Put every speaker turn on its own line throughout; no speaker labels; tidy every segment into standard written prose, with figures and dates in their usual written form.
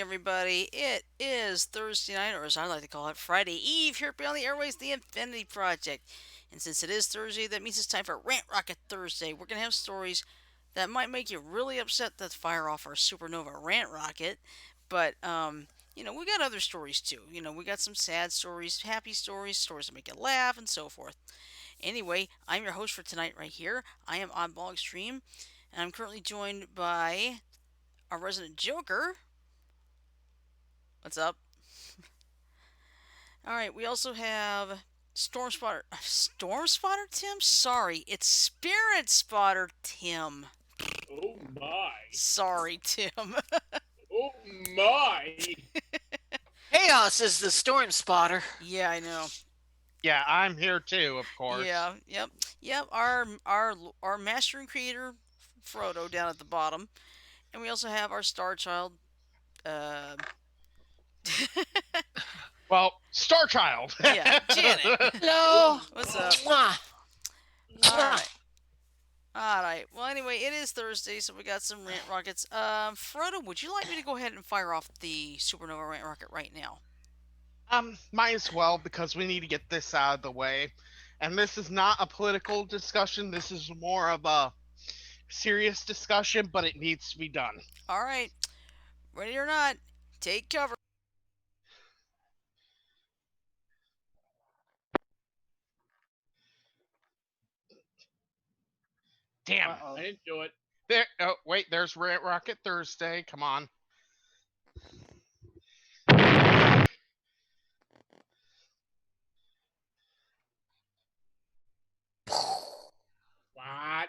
everybody. It is Thursday night, or as I like to call it, Friday Eve, here beyond the Airways, the Infinity Project. And since it is Thursday, that means it's time for Rant Rocket Thursday. We're going to have stories that might make you really upset that fire off our supernova rant rocket. But, we got other stories too. We got some sad stories, happy stories, stories that make you laugh, and so forth. Anyway, I'm your host for tonight right here. I am Oddball Extreme, and I'm currently joined by our resident Joker. What's up? All right, we also have Storm Spotter. Storm Spotter Tim? Sorry, it's Spirit Spotter Tim.
Oh my.
Sorry, Tim.
Oh my.
Chaos is the storm spotter.
Yeah, I know.
Yeah, I'm here too, of course.
Yeah, yep. Our master and creator Frodo down at the bottom, and we also have our Star Child. Uh,
Well, Star Child.
yeah, Janet.
Hello.
What's up?
Mwah.
All right. All right. Well, anyway, it is Thursday, so we got some rant rockets. Frodo, would you like me to go ahead and fire off the supernova rant rocket right now?
Might as well because we need to get this out of the way. And this is not a political discussion. This is more of a serious discussion, but it needs to be done.
All right. Ready or not, take cover.
Damn.
I didn't do it.
There. Oh, wait. There's Rant Rocket Thursday. Come on.
What?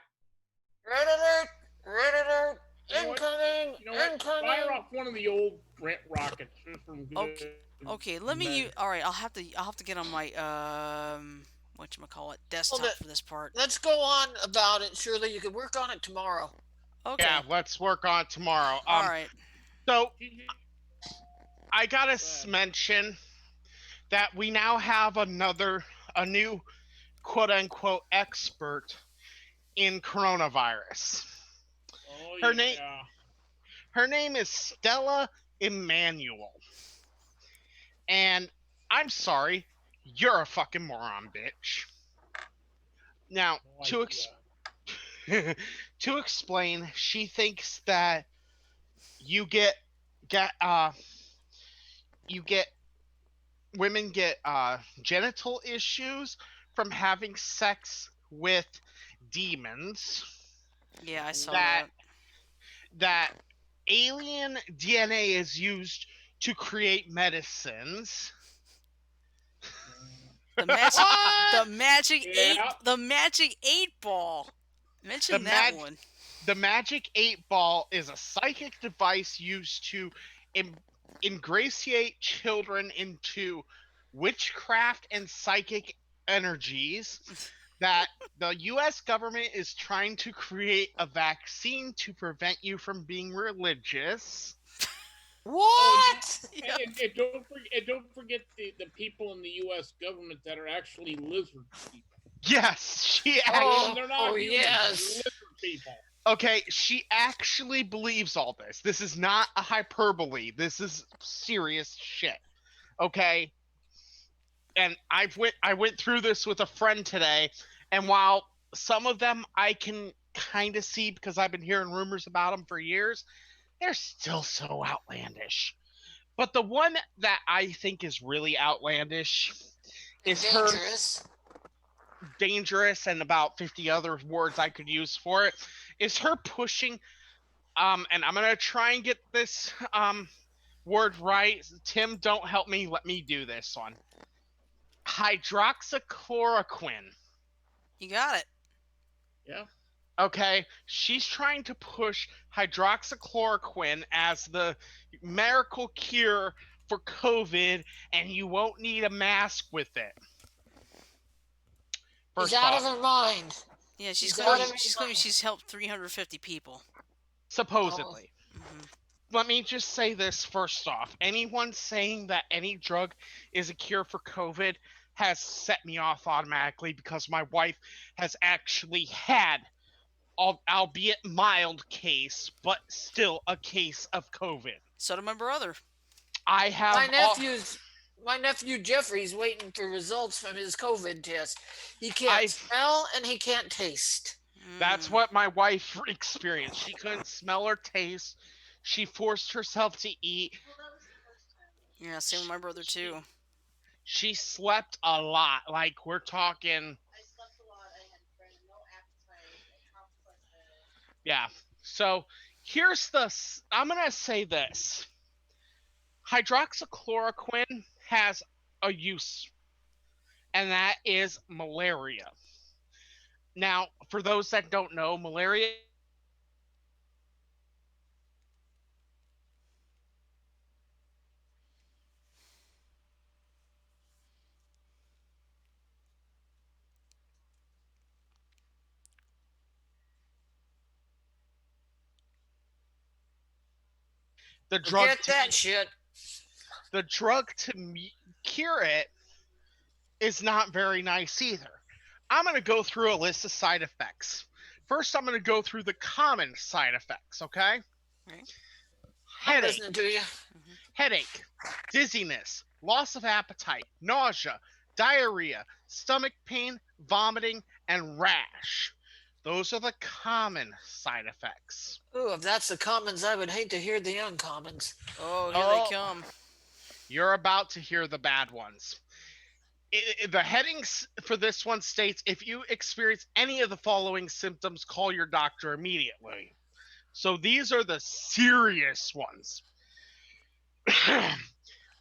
Red alert! Red alert!
You know what?
Incoming!
You know what?
Incoming!
Fire off one of the old Rant rockets from.
Okay. Let me. All right. I'll have to get on my whatchamacallit desktop
Hold it.
for this part.
Let's go on about it. Surely you can work on it tomorrow.
Okay.
Yeah, let's work on it tomorrow.
All right.
So, I gotta mention that we now have a new quote-unquote expert in coronavirus.
Oh,
Her
yeah.
name Her name is Stella Emanuel. And I'm sorry, you're a fucking moron, bitch. Now,
Oh,
to explain, she thinks that you get women get genital issues from having sex with demons.
Yeah, I saw
that that alien DNA is used to create medicines.
The magic
Yeah.
the magic 8 ball. Mention that one.
The magic 8 ball is a psychic device used to ingratiate children into witchcraft and psychic energies that the US government is trying to create a vaccine to prevent you from being religious.
What?
Yeah.
And don't forget the people in the U.S. government that are actually lizard people.
Yes, she
Oh,
actually
They're not humans,
yes.
they're lizard people.
Okay, she actually believes all this. This is not a hyperbole. This is serious shit. Okay? And I went through this with a friend today, and while some of them I can kind of see because I've been hearing rumors about them for years, they're still so outlandish. But the one that I think is really outlandish is dangerous, and about 50 other words I could use for it, is her pushing, and I'm going to try and get this word right. Tim, don't help me. Let me do this one. Hydroxychloroquine.
You got it.
Yeah.
Okay, she's trying to push hydroxychloroquine as the miracle cure for COVID, and you won't need a mask with it.
She's out of her mind.
Yeah, she's
She's
claiming
out of
she's helped 350 people.
Supposedly.
Mhm.
Let me just say this first off. Anyone saying that any drug is a cure for COVID has set me off automatically because my wife has actually had, albeit mild case, but still a case of COVID.
So did my brother.
I
My
have all.
nephew's my nephew Jeffrey's waiting for results from his COVID test. He can't
I
smell and he can't taste.
That's
Mm.
what my wife experienced. She couldn't smell or taste. She forced herself to eat.
Yeah, same with
She,
my brother
she,
too.
she slept a lot. Like we're talking. Yeah. So here's the. I'm gonna say this. Hydroxychloroquine has a use, and that is malaria. Now, for those that don't know, malaria is a serious disease. The drug
Forget
to
that shit.
the drug to cure it is not very nice either. I'm going to go through a list of side effects. First, I'm going to go through the common side effects, okay?
Right.
I'm
Headache,
listening to you.
Hmm.
headache, dizziness, loss of appetite, nausea, diarrhea, stomach pain, vomiting, and rash. Those are the common side effects.
Ooh, if that's the commons, I would hate to hear the uncommons.
Oh, here they
Oh,
come.
you're about to hear the bad ones. The headings for this one states if you experience any of the following symptoms, call your doctor immediately. So these are the serious ones.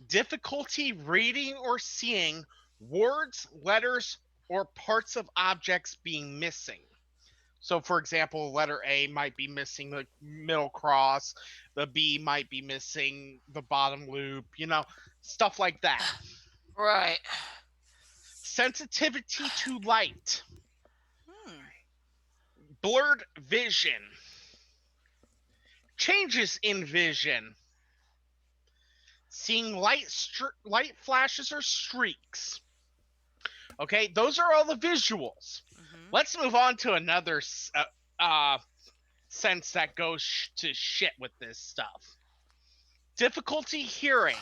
Difficulty reading or seeing words, letters, or parts of objects being missing. So, for example, letter A might be missing the middle cross, the B might be missing the bottom loop, stuff like that.
Right.
Sensitivity to light,
Hmm.
blurred vision, changes in vision, seeing light flashes or streaks. Okay, those are all the visuals.
Hmm.
Let's move on to another uh, sense that goes to shit with this stuff. Difficulty hearing,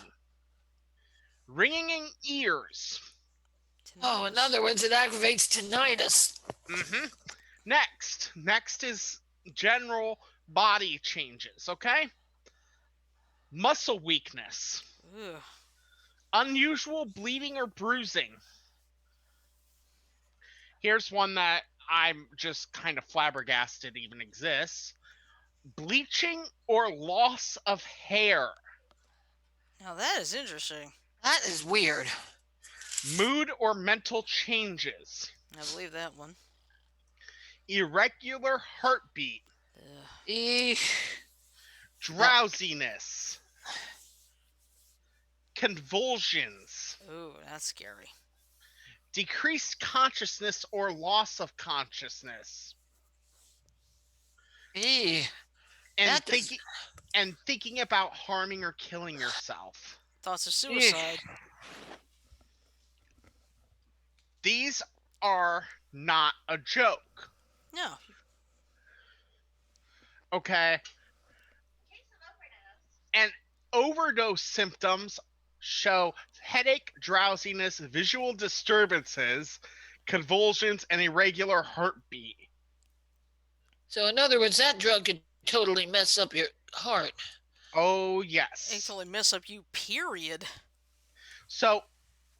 ringing in ears.
Oh, in
Tinnitus.
other words, it aggravates tinnitus.
Mm-hmm. Next is general body changes. Okay, muscle weakness,
Ugh.
unusual bleeding or bruising. Here's one that I'm just kind of flabbergasted even exists. Bleaching or loss of hair,
Now that is interesting.
That is weird.
mood or mental changes,
I believe that one.
irregular heartbeat,
Ugh.
Eesh.
drowsiness, convulsions,
Ooh, that's scary.
decreased consciousness or loss of consciousness,
Eesh.
and
That does.
thinking about harming or killing yourself.
Thoughts of
Eesh.
suicide.
These are not a joke.
No.
Okay? And overdose symptoms show headache, drowsiness, visual disturbances, convulsions, and irregular heartbeat.
So, in other words, that drug could totally mess up your heart.
Oh,
It
yes.
totally mess up you, period.
So,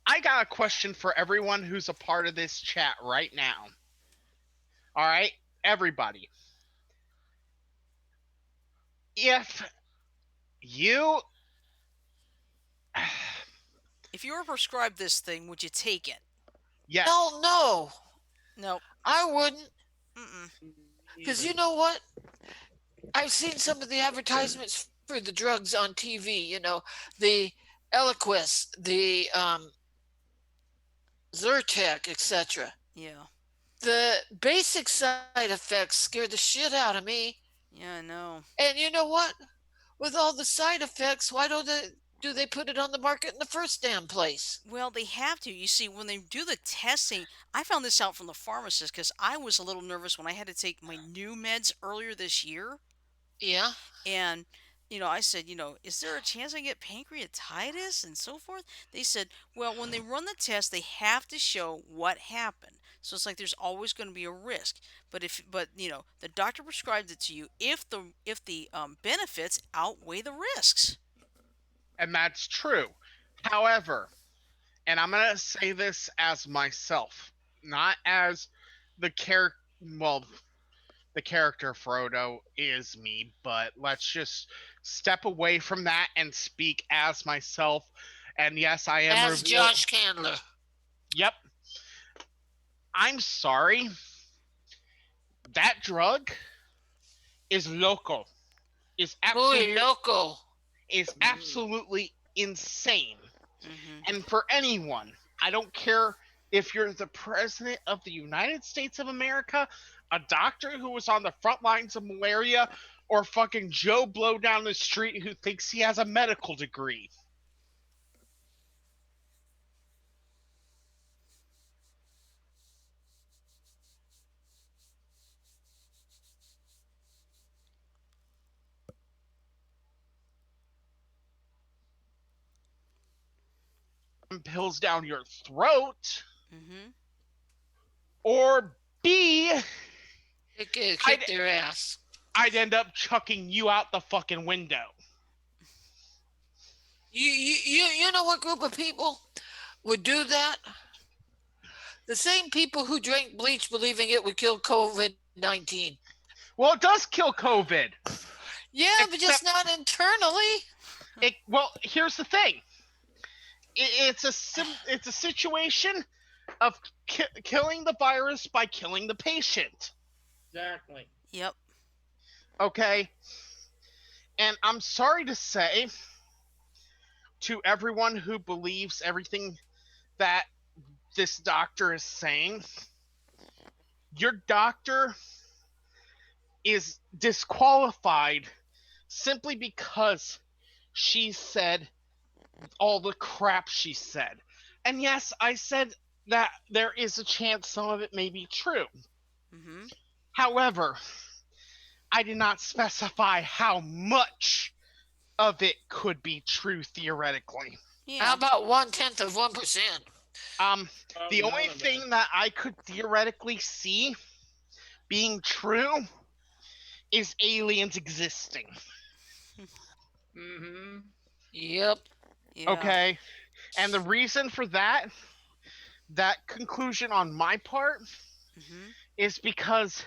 I got a question for everyone who's a part of this chat right now. All right? Everybody. If you.
If you were prescribed this thing, would you take it?
Yes.
Hell no.
Nope.
I wouldn't.
Mm-mm.
Because you know what? I've seen some of the advertisements for the drugs on TV, the Eliquis, the Zyrtec, etc.
Yeah.
The basic side effects scare the shit out of me.
Yeah, I know.
And you know what? With all the side effects, why don't they put it on the market in the first damn place?
Well, they have to. You see, when they do the testing, I found this out from the pharmacist because I was a little nervous when I had to take my new meds earlier this year.
Yeah.
And I said, is there a chance I get pancreatitis and so forth? They said, well, when they run the test, they have to show what happened. So it's like there's always going to be a risk. But the doctor prescribed it to you if the benefits outweigh the risks.
And that's true. However, and I'm gonna say this as myself, not as the character. Well, the character Frodo is me, but let's just step away from that and speak as myself. And yes, I am
As
revealing.
Josh Candler.
Yep. I'm sorry. That drug is local. Is
Muy
absolute.
loco.
Is absolutely insane.
Hmm.
And for anyone, I don't care if you're the president of the United States of America, a doctor who was on the front lines of malaria, or fucking Joe Blow down the street who thinks he has a medical degree. Pills down your throat,
Hmm.
or B,
They could
I'd,
kick their ass.
I'd end up chucking you out the fucking window.
You know what group of people would do that? The same people who drank bleach believing it would kill COVID-19.
Well, it does kill COVID.
Yeah, but just not internally.
Well, here's the thing. It's a situation of killing the virus by killing the patient.
Exactly.
Yep.
Okay? And I'm sorry to say to everyone who believes everything that this doctor is saying, your doctor is disqualified simply because she said all the crap she said. And yes, I said that there is a chance some of it may be true.
Hmm.
However, I did not specify how much of it could be true theoretically.
How
Yeah.
about 1/10 of 1%?
The
None
only
of it.
thing that I could theoretically see being true is aliens existing.
Mm-hmm.
Yep.
Yeah.
Okay? And the reason for that conclusion on my part,
Hmm.
is because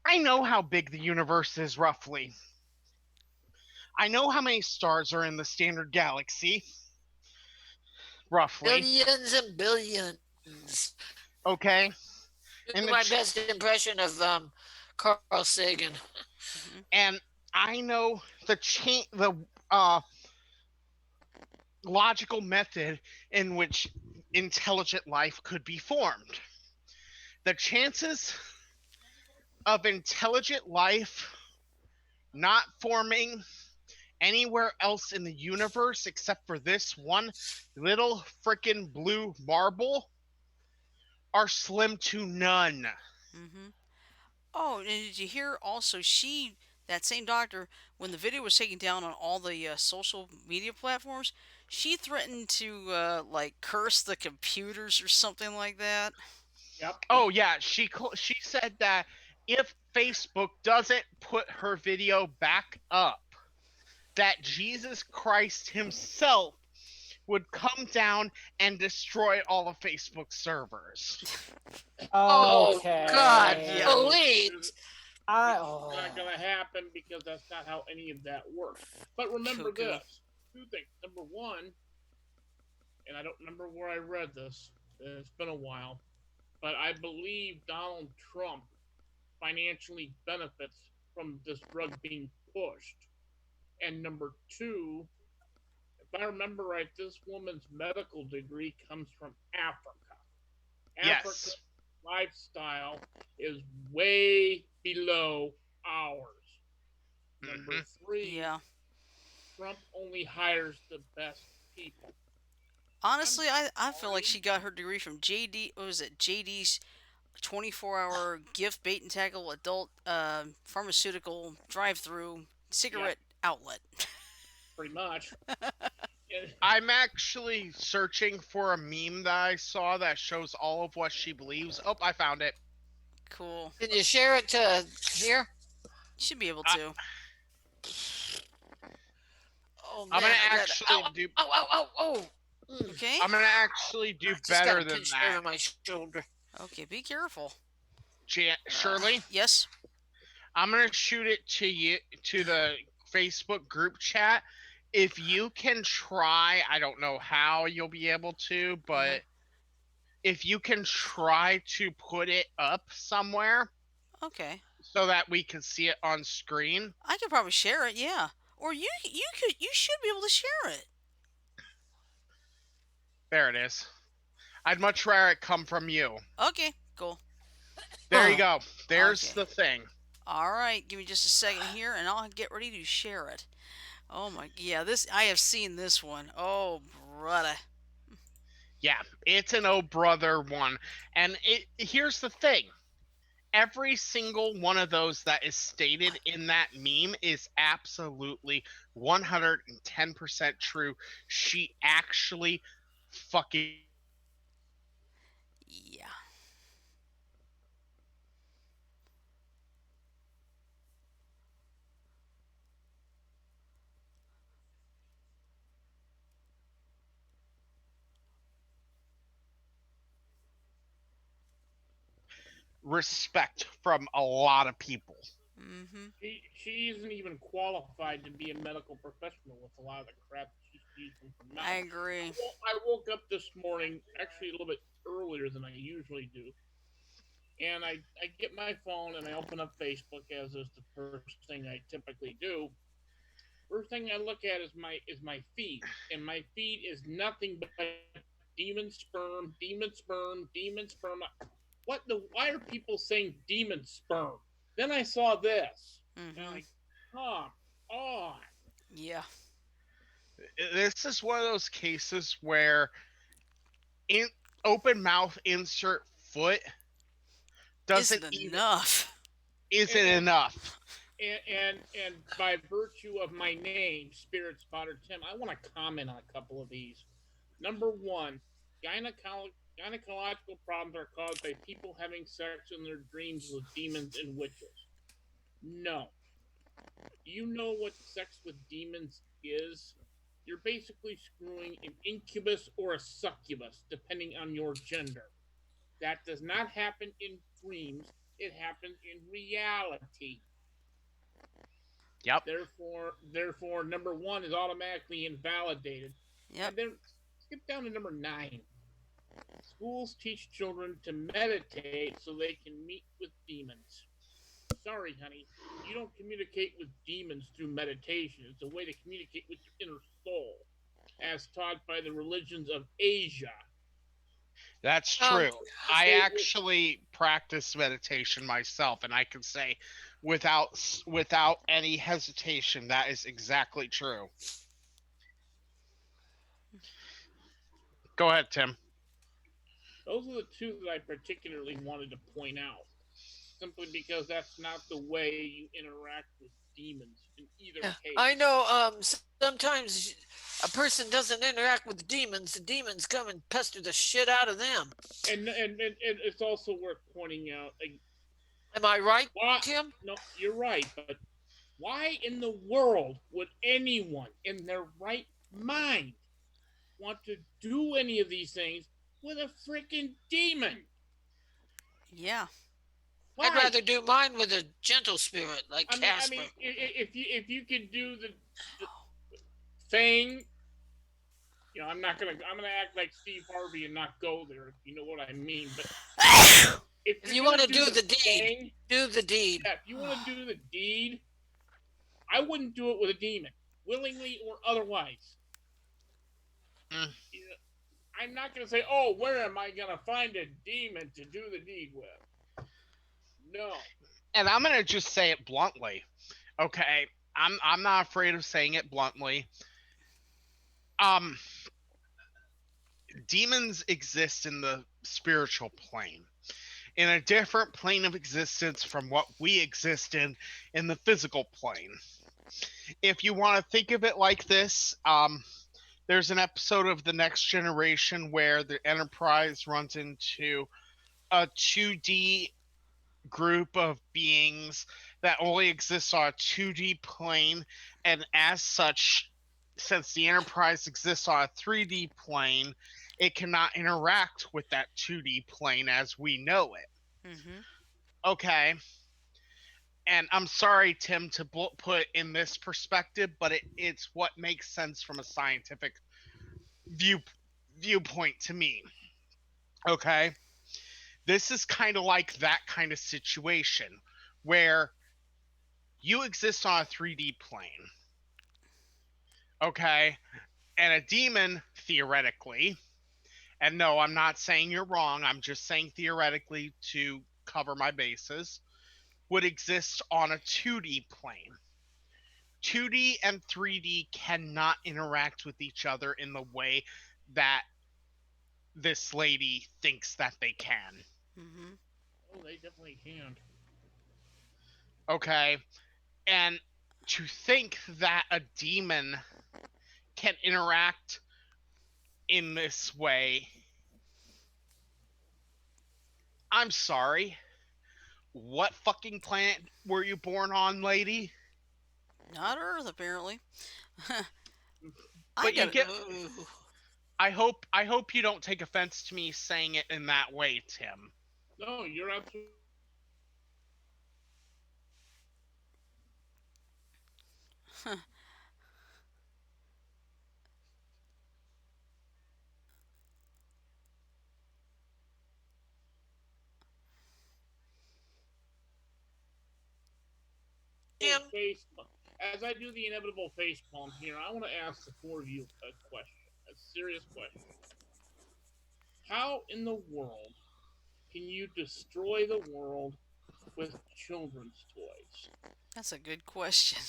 I know how big the universe is roughly. I know how many stars are in the standard galaxy, roughly.
Billions and billions.
Okay?
Do
And
my best impression of Carl Sagan.
Hmm.
and I know the uh logical method in which intelligent life could be formed. The chances of intelligent life not forming anywhere else in the universe except for this one little frickin' blue marble are slim to none.
Hmm. Oh, and did you hear also that same doctor, when the video was taken down on all the social media platforms, she threatened to like curse the computers or something like that.
Yep.
Oh yeah, she said that if Facebook doesn't put her video back up, that Jesus Christ himself would come down and destroy all of Facebook's servers.
Oh God,
Yeah.
please.
It's not gonna happen because that's not how any of that works. But remember
Cuckoo.
this: two things. Number one, and I don't remember where I read this. It's been a while, but I believe Donald Trump financially benefits from this drug being pushed. And number two, if I remember right, this woman's medical degree comes from Africa. Africa's
Yes.
lifestyle is way below ours. Number
Mhm.
three,
Yeah.
Trump only hires the best people. I'm
Honestly, I feel like
sorry.
she got her degree from JD. What was it? JD's 24-hour gift bait and tackle adult pharmaceutical drive-through
Yep.
cigarette outlet.
pretty much. And
I'm actually searching for a meme that I saw that shows all of what she believes. Oh, I found it.
Cool.
Can you share it to here?
Should be able
I,
to.
Oh
I'm gonna
man, I got it. Ow,
actually do.
ow, ow, ow, ow.
Okay.
I'm gonna actually
I
do
just got
better
a
than
pinch nerve
that,
in my shoulder.
Okay, be careful.
Shirley.
Yes.
I'm gonna shoot it to you to the Facebook group chat. If you can try, I don't know how you'll be able to,
Hmm.
but if you can try to put it up somewhere
Okay.
so that we can see it on screen.
I could probably share it. Yeah. Or you should be able to share it.
There it is. I'd much rather it come from you.
Okay. Cool.
There you go. There's
Okay.
the thing.
All right. Give me just a second here, and I'll get ready to share it. Oh my. Yeah. This I have seen this one. Oh brother.
Yeah, it's an oh brother one. And here's the thing. Every single one of those that is stated in that meme is absolutely 110% true. She actually fucking
Yeah.
respect from a lot of people.
Mhm.
she isn't even qualified to be a medical professional with a lot of the crap that she's using from
I
mouth.
agree.
I woke up this morning actually a little bit earlier than I usually do, and I get my phone and I open up Facebook as is the first thing I typically do. First thing I look at is my feed, and my feed is nothing but demon sperm, demon sperm. What the? Why are people saying demon sperm? Then I saw this, and I'm
Mhm.
like, come on.
Yeah.
This is one of those cases where in open mouth insert foot
Isn't
doesn't even
enough.
isn't
And,
enough.
and by virtue of my name, Spirit Spotter Tim, I want to comment on a couple of these. Number one, gynecological problems are caused by people having sex in their dreams with demons and witches. No. Do you know what sex with demons is? You're basically screwing an incubus or a succubus, depending on your gender. That does not happen in dreams, it happens in reality.
Yep.
Therefore, number one is automatically invalidated.
Yep.
And then skip down to number nine. Schools teach children to meditate so they can meet with demons. Sorry, honey, you don't communicate with demons through meditation. It's a way to communicate with your inner soul, as taught by the religions of Asia.
That's
Um,
true. I
They,
actually practice meditation myself, and I can say, without any hesitation, that is exactly true. Go ahead, Tim.
those are the two that I particularly wanted to point out, simply because that's not the way you interact with demons in either
yeah, I
case.
know. Sometimes a person doesn't interact with the demons come and pester the shit out of them.
And it's also worth pointing out, like,
Am I right,
why?
Tim?
No, you're right, but why in the world would anyone in their right mind want to do any of these things with a freaking demon?
Yeah.
I'd
Why?
rather do mine with a gentle spirit like
I
Casper.
mean, if you could do the thing, I'm gonna act like Steve Harvey and not go there. If you know what I mean. But if
If
you're
you
gonna
want to
do
do
the
the deed,
thing,
do the deed.
yeah, if you want to do the deed, I wouldn't do it with a demon, willingly or otherwise.
Mm.
You know, I'm not gonna say, oh, where am I gonna find a demon to do the deed with? No.
And I'm gonna just say it bluntly. Okay, I'm not afraid of saying it bluntly. Um, demons exist in the spiritual plane, in a different plane of existence from what we exist in the physical plane. If you want to think of it like this, there's an episode of The Next Generation where the Enterprise runs into a 2D group of beings that only exists on a 2D plane, and as such, since the Enterprise exists on a 3D plane, it cannot interact with that 2D plane as we know it.
Mm-hmm.
Okay, and I'm sorry, Tim, to put in this perspective, but it's what makes sense from a scientific view viewpoint to me. Okay, this is kind of like that kind of situation where you exist on a 3D plane, okay, and a demon theoretically, and no, I'm not saying you're wrong, I'm just saying theoretically to cover my bases, would exist on a 2D plane. 2D and 3D cannot interact with each other in the way that this lady thinks that they can.
Mm-hmm.
Oh, they definitely can.
Okay? And to think that a demon can interact in this way, I'm sorry. What fucking planet were you born on, lady?
Not Earth, apparently. I
But you
got it.
get I hope you don't take offense to me saying it in that way, Tim.
No, you're absolutely right.
Tim,
Face, as I do the inevitable face palm here, I want to ask the four of you a question, a serious question. How in the world can you destroy the world with children's toys?
That's a good question.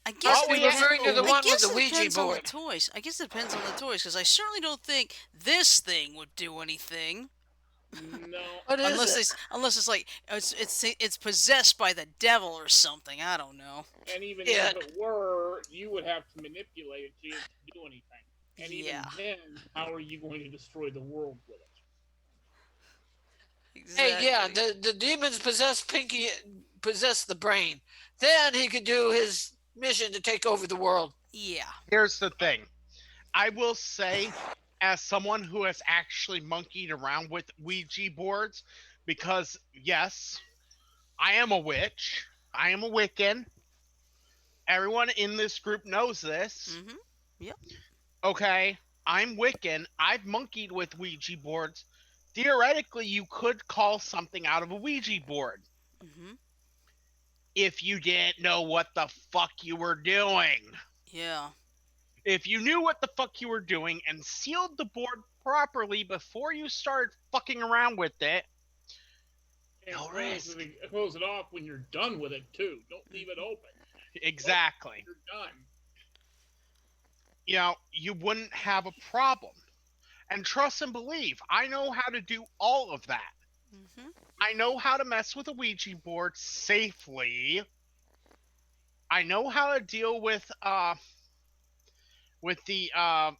I guess
must
All
it
be
we
depends.
referring to the
I
one with
guess
the
it
Ouija
depends on the
board.
toys. I guess it depends on the toys because I certainly don't think this thing would do anything.
No,
What is
Unless
it?
unless it's like it's possessed by the devil or something. I don't know.
and even if
It.
it were, you would have to manipulate it to do anything. And
Yeah,
even then, how are you going to destroy the world with it?
Hey, yeah,
exactly.
the demons possess Pinky, possess the brain. Then he could do his mission to take over the world.
Yeah.
Here's the thing. I will say, as someone who has actually monkeyed around with Ouija boards, because yes, I am a witch, I am a Wiccan. Everyone in this group knows this.
Mhm. Yep.
Okay, I'm Wiccan. I've monkeyed with Ouija boards. Theoretically, you could call something out of a Ouija board
Mhm.
if you didn't know what the fuck you were doing.
Yeah.
If you knew what the fuck you were doing and sealed the board properly before you started fucking around with it,
And
no risk.
close it off when you're done with it too. Don't leave it open. Close it when
Exactly.
you're done.
You wouldn't have a problem. And trust and believe, I know how to do all of that.
Mhm.
I know how to mess with a Ouija board safely. I know how to deal with the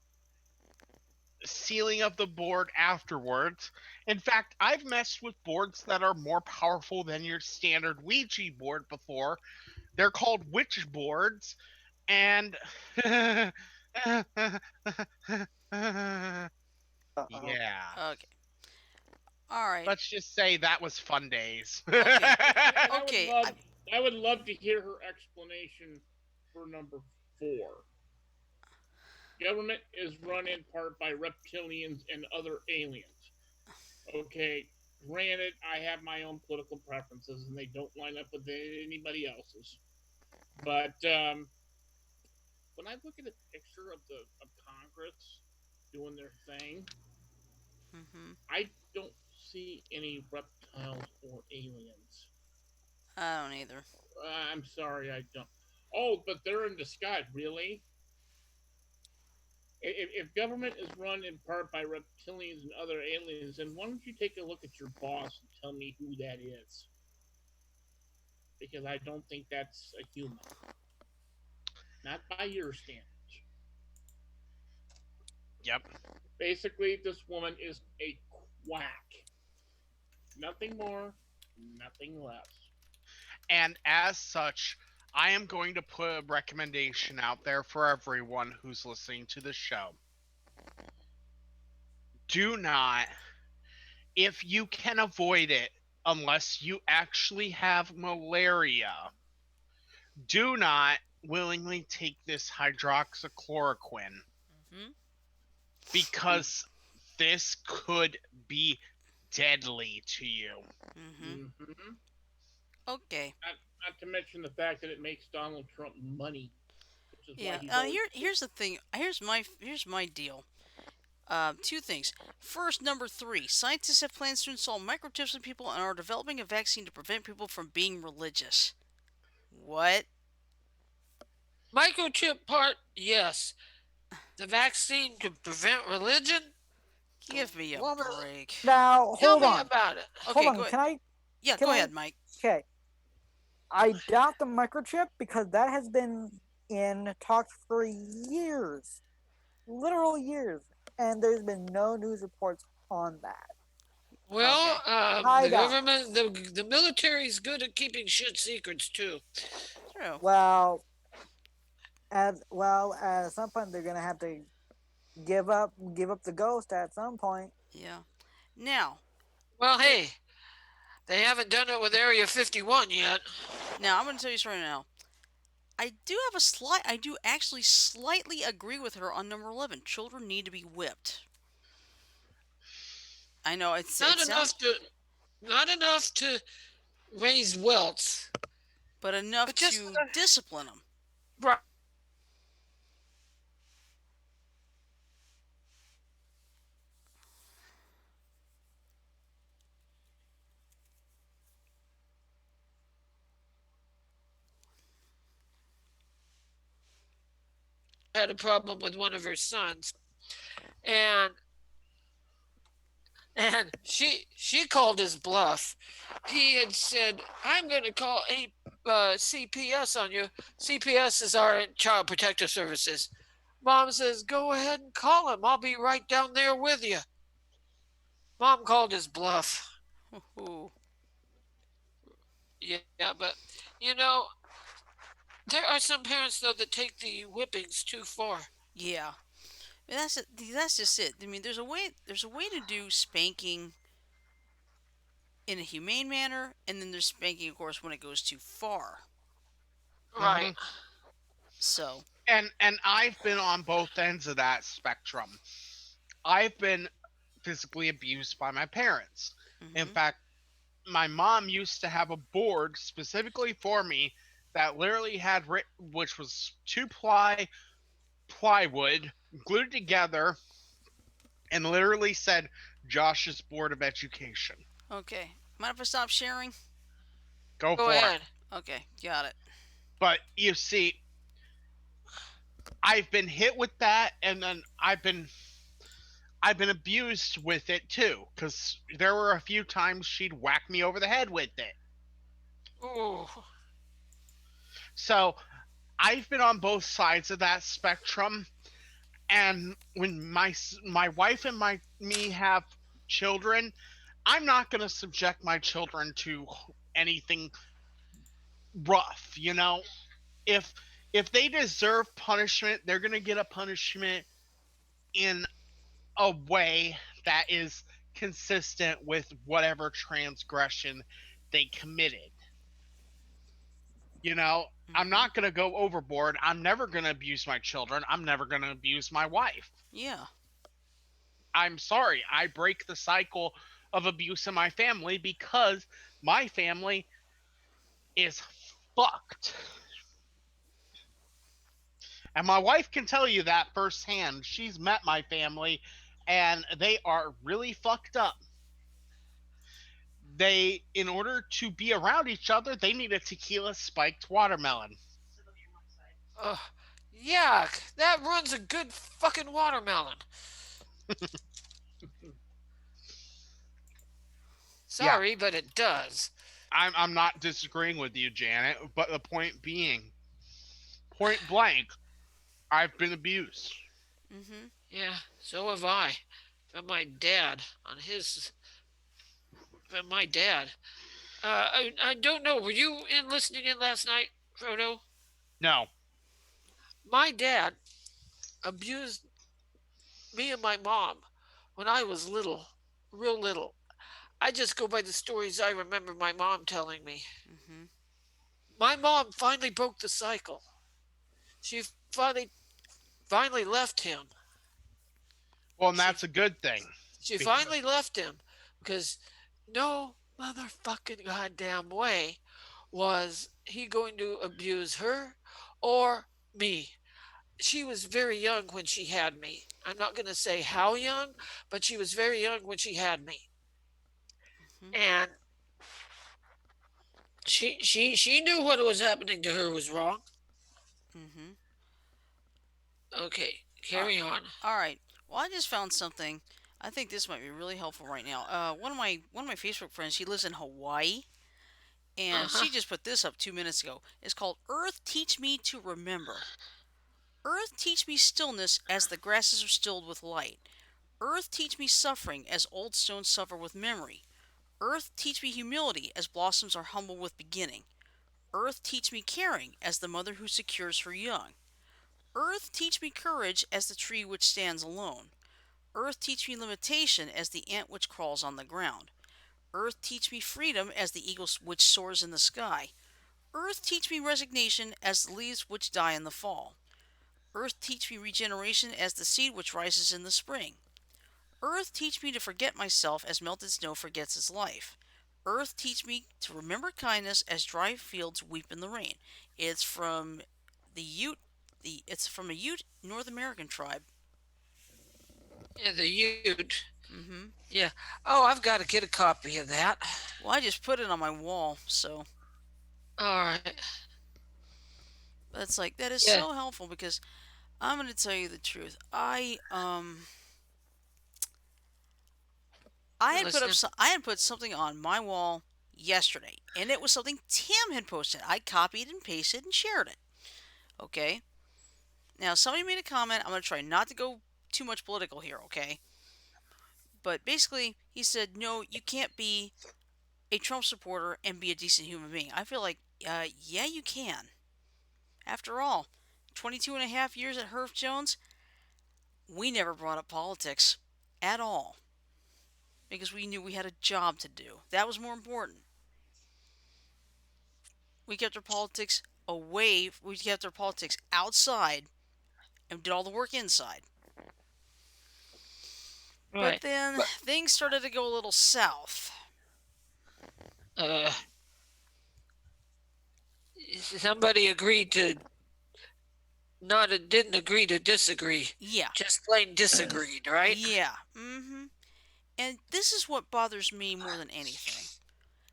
sealing of the board afterwards. In fact, I've messed with boards that are more powerful than your standard Ouija board before. They're called witch boards, and yeah.
Okay. All right.
Let's just say that was fun days.
Okay.
And
Okay.
I would love to hear her explanation for number four. Government is run in part by reptilians and other aliens. Okay, granted, I have my own political preferences and they don't line up with anybody else's. But when I look at a picture of Congress doing their thing,
Mhm.
I don't see any reptiles or aliens.
I don't either.
I'm sorry, I don't. Oh, but they're in disguise, really? If government is run in part by reptilians and other aliens, then why don't you take a look at your boss and tell me who that is? because I don't think that's a human. Not by your standards.
Yep.
Basically, this woman is a quack. Nothing more, nothing less.
And as such, I am going to put a recommendation out there for everyone who's listening to the show. Do not, if you can avoid it, unless you actually have malaria, do not willingly take this hydroxychloroquine
Hmm.
because this could be deadly to you.
Hmm.
Mm-hmm.
Okay.
Not to mention the fact that it makes Donald Trump money, which is why
Yeah.
he's always.
Here's the thing. Here's my deal. Two things. First, number three. Scientists have plans to install microchips in people and are developing a vaccine to prevent people from being religious. What?
Microchip part, yes. The vaccine to prevent religion?
Give me a
Woman,
break.
Now,
tell
hold
me
on.
about it.
Hold
Okay, go
on.
ahead.
Can I?
Yeah,
Can
go
I?
ahead, Mike.
Okay. I doubt the microchip because that has been in talks for years, literal years, and there's been no news reports on that.
Well,
Okay.
I
the
doubt.
government, the military's good at keeping shit secrets too.
True.
Well, at some point they're gonna have to give up the ghost at some point.
Yeah. Now,
Well,
here,
hey, they haven't done it with Area 51 yet.
I'm going to tell you something right now. I do actually slightly agree with her on number 11. Children need to be whipped. I know it
Not
sounds,
enough to, not enough to raise welts,
but enough
but just
to discipline them.
right. Had a problem with one of her sons, and she called his bluff. He had said, "I'm going to call CPS on you." CPS is our Child Protective Services. Mom says, "Go ahead and call him. I'll be right down there with you." Mom called his bluff.
Ooh.
Yeah, but you know, there are some parents though that take the whippings too far.
Yeah. And that's just it. I mean, there's a way to do spanking in a humane manner, and then there's spanking, of course, when it goes too far.
Right.
Hmm.
So,
And I've been on both ends of that spectrum. I've been physically abused by my parents. In
hmm
fact, my mom used to have a board specifically for me that literally had which was two-ply plywood glued together and literally said Josh's Board of Education.
okay. Mind if I stop sharing?
Go
Go
for it.
ahead.
Okay, got it.
But you see, I've been hit with that, and then I've been abused with it too, because there were a few times she'd whack me over the head with it.
Ooh.
So I've been on both sides of that spectrum, and when my wife and me have children, I'm not going to subject my children to anything rough. If if they deserve punishment, they're going to get a punishment in a way that is consistent with whatever transgression they committed. You know, I'm
hmm
not going to go overboard. I'm never going to abuse my children. I'm never going to abuse my wife.
Yeah.
I'm sorry. I break the cycle of abuse in my family because my family is fucked. And my wife can tell you that firsthand. She's met my family and they are really fucked up. In order to be around each other, they need a tequila spiked watermelon.
Ugh. Yuck. That ruins a good fucking watermelon.
Yeah.
Sorry, but it does.
I'm not disagreeing with you, Janet, but the point being, point blank, I've been abused.
Mm-hmm.
Yeah, so have I. From my dad on his. From my dad. I don't know. Were you in listening in last night, Frodo?
No.
My dad abused me and my mom when I was little, real little. I just go by the stories I remember my mom telling me.
Mm-hmm.
My mom finally broke the cycle. She finally left him.
Well, and
She
that's a good thing.
she
Because,
finally left him because no motherfucking goddamn way was he going to abuse her or me. She was very young when she had me. I'm not going to say how young, but she was very young when she had me.
Mm-hmm.
And she knew what was happening to her was wrong.
Mm-hmm.
Okay,
All right.
carry on.
All right. Well, I just found something. I think this might be really helpful right now. One of my Facebook friends, she lives in Hawaii, and
Uh-huh.
she just put this up 2 minutes ago. It's called "Earth Teach Me to Remember." Earth teach me stillness as the grasses are stilled with light. Earth teach me suffering as old stones suffer with memory. Earth teach me humility as blossoms are humble with beginning. Earth teach me caring as the mother who secures her young. Earth teach me courage as the tree which stands alone. Earth teach me limitation as the ant which crawls on the ground. Earth teach me freedom as the eagle which soars in the sky. Earth teach me resignation as the leaves which die in the fall. Earth teach me regeneration as the seed which rises in the spring. Earth teach me to forget myself as melted snow forgets its life. Earth teach me to remember kindness as dry fields weep in the rain. It's from the Ute it's from a Ute North American tribe.
Yeah, the Ute.
Hmm.
Yeah. Oh, I've got to get a copy of that.
Well, I just put it on my wall, so
All right.
but it's like that is
Yeah.
so helpful because I'm going to tell you the truth. I
I'm
had put
listening.
I had put something on my wall yesterday, and it was something Tim had posted. I copied and pasted and shared it. Okay. Now somebody made a comment. I'm going to try not to go too much political here. Okay. But basically, he said, "No, you can't be a Trump supporter and be a decent human being." I feel like, yeah, you can. After all, 22 and a half years at Herf Jones, we never brought up politics at all because we knew we had a job to do. That was more important. We kept our politics away, we kept our politics outside and did all the work inside. But
Right.
then
But
things started to go a little south.
uh, somebody agreed to not didn't agree to disagree.
Yeah,
Just plain disagreed, right?
yeah, mm-hmm. And this is what bothers me more than anything.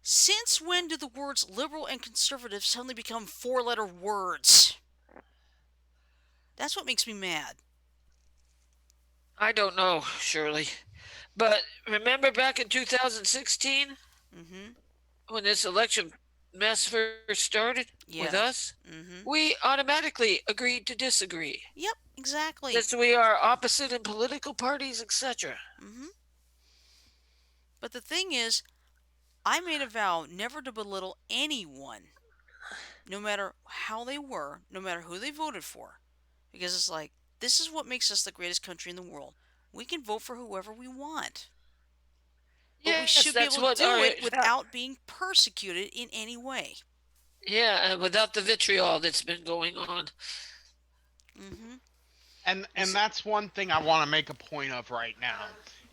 Since when did the words liberal and conservative suddenly become four-letter words? That's what makes me mad.
I don't know, Shirley. But remember back in 2016
Mm-hmm.
when this election mess first started with
Yeah.
us?
Mm-hmm.
We automatically agreed to disagree.
Yep, exactly.
Since we are opposite in political parties, etc.
Mm-hmm. But the thing is, I made a vow never to belittle anyone, no matter how they were, no matter who they voted for. Because it's like, this is what makes us the greatest country in the world. We can vote for whoever we want. But we
Yes,
should be
that's
able to
what
do
our
it without being persecuted in any way.
yeah, without the vitriol that's been going on.
Mm-hmm.
and that's one thing I want to make a point of right now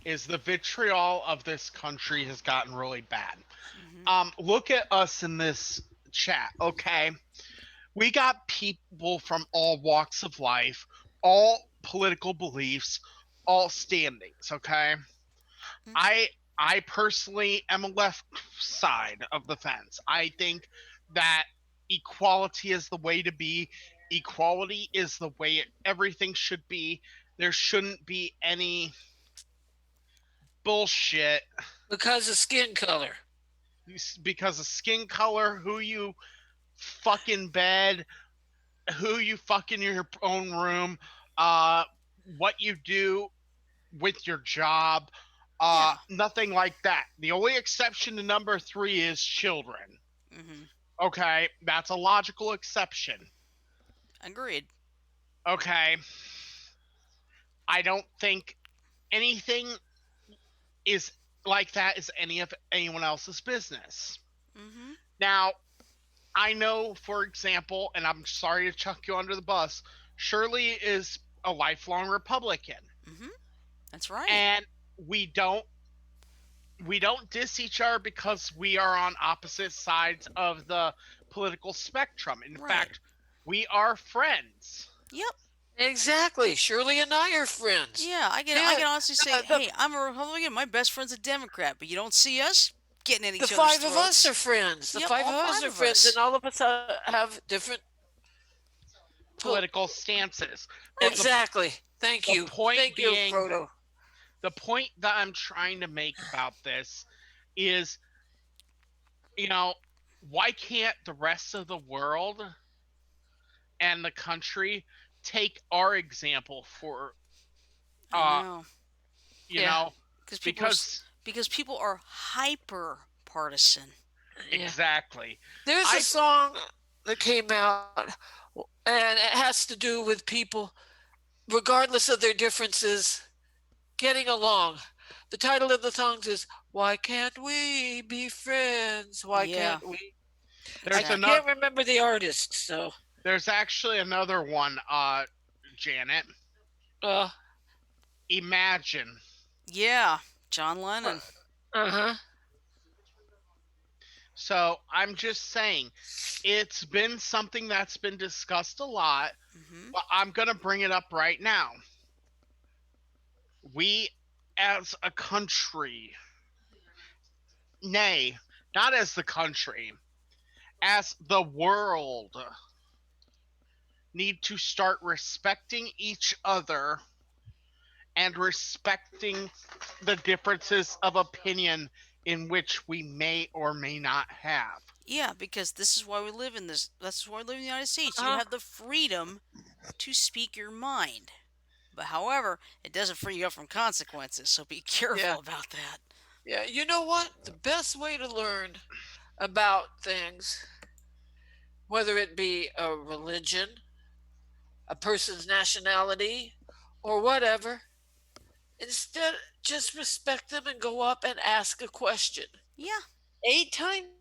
is the vitriol of this country has gotten really bad.
Mm-hmm.
Look at us in this chat, okay? We got people from all walks of life, all political beliefs, all standings, okay? I I personally am a left side of the fence. I think that equality is the way to be. Equality is the way everything should be. There shouldn't be any bullshit.
Because of skin color.
because of skin color, who you fuck in bed, who you fuck in your own room, uh, what you do with your job,
Yeah.
nothing like that. The only exception to number three is children.
Mhm.
Okay, that's a logical exception.
Agreed.
Okay, I don't think anything is like that is any of anyone else's business.
Mhm.
Now, I know, for example, and I'm sorry to chuck you under the bus, Shirley is a lifelong Republican,
Mhm. That's right.
and we don't we don't diss each other because we are on opposite sides of the political spectrum. In
Right.
fact, we are friends.
Yep.
Exactly. Shirley and I are friends.
Yeah. I
Yeah,
can honestly say,
the
hey, I'm a Republican. My best friend's a Democrat, but you don't see us getting at
the
each other's
five of us
throats.
are friends. The
Yep.
five
All
of us
five
are
of
friends, and
us.
all of us have different. Po-
Political stances. But
Right.
exactly. Thank
the
you.
point
Thank you,
being,
Frodo.
the point that I'm trying to make about this is, you know, why can't the rest of the world and the country take our example for,
I
uh,
know.
you
Yeah,
know,
Because
because
people are hyper partisan.
yeah.
exactly.
There's a
I
song that came out, and it has to do with people, regardless of their differences, getting along. The title of the song is "Why Can't We Be Friends? Why
Yeah.
Can't We?" I
there's
Exactly.
another
can't remember the artist, so
there's actually another one, Janet.
uh
Imagine.
Yeah. John Lennon.
huh.
So I'm just saying, it's been something that's been discussed a lot,
Mhm.
but I'm gonna bring it up right now. We, as a country, nay, not as the country, as the world, need to start respecting each other and respecting the differences of opinion in which we may or may not have.
Yeah, because this is why we live in this. That's why we live in the United States. You
Uh,
have the freedom to speak your mind. But however, it doesn't free you up from consequences. So be
yeah,
careful about that.
yeah. You know what? The best way to learn about things, whether it be a religion, a person's nationality, or whatever, instead just respect them and go up and ask a question.
Yeah.
8 times out of 10, the